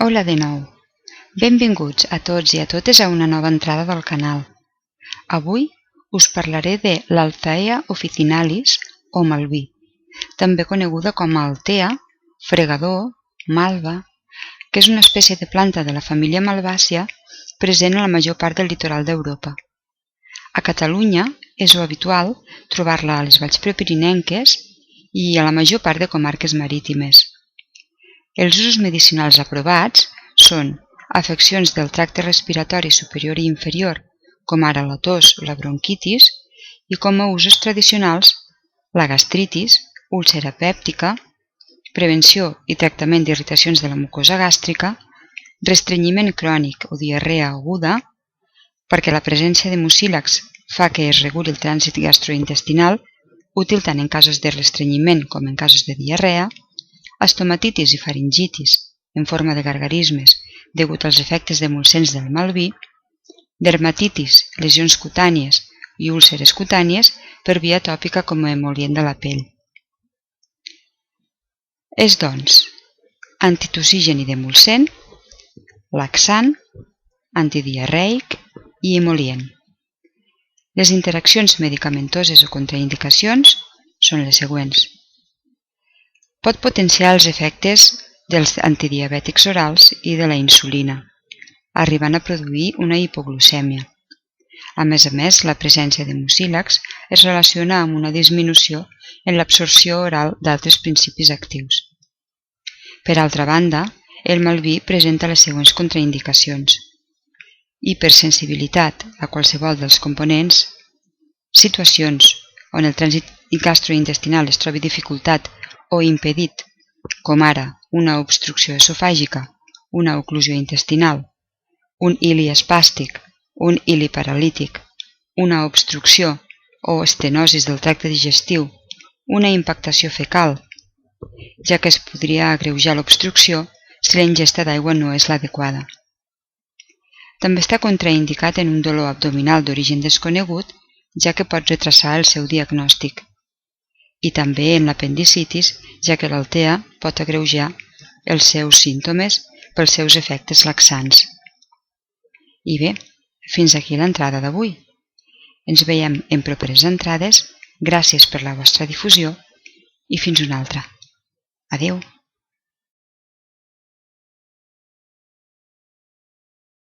Hola de nou. Benvinguts a tots i a totes a una nova entrada del canal. Avui us parlaré de l'Althea officinalis o malví, també coneguda com a altea, fregador, malva, que és una espècie de planta de la família malvàcia present a la major part del litoral d'Europa. A Catalunya és habitual trobar-la a les valls prepirinenques i a la major part de comarques marítimes. Els usos medicinals aprovats són afeccions del tracte respiratori superior i inferior, com ara la tos o la bronquitis, i com a usos tradicionals la gastritis, úlcera pèptica, prevenció i tractament d'irritacions de la mucosa gàstrica, restrenyiment crònic o diarrea aguda, perquè la presència de mucílags fa que es reguli el trànsit gastrointestinal, útil tant en casos de restrenyiment com en casos de diarrea, estomatitis i faringitis en forma de gargarismes degut als efectes demulcents del malví, dermatitis, lesions cutànies i úlceres cutànies per via tòpica com a emol·lient de la pell. És, doncs, antitussigen i demulcent, laxant, antidiarreic i emol·lient. Les interaccions medicamentoses o contraindicacions són les següents. Pot potenciar els efectes dels antidiabètics orals i de la insulina, arribant a produir una hipoglucèmia. A més, la presència de mucílags es relaciona amb una disminució en l'absorció oral d'altres principis actius. Per altra banda, el malví presenta les següents contraindicacions: hipersensibilitat a qualsevol dels components, situacions on el trànsit gastrointestinal es trobi dificultat o impedit, com ara una obstrucció esofàgica, una oclusió intestinal, un ili espàstic, un ili paralític, una obstrucció o estenosis del tracte digestiu, una impactació fecal, ja que es podria agreujar l'obstrucció si la ingesta d'aigua no és l'adequada. També està contraindicat en un dolor abdominal d'origen desconegut, ja que pot retrasar el seu diagnòstic, i també en l'apendicitis, ja que l'altea pot agreujar els seus símptomes pels seus efectes laxants. I bé, fins aquí l'entrada d'avui. Ens veiem en properes entrades, gràcies per la vostra difusió i fins una altra. Adeu!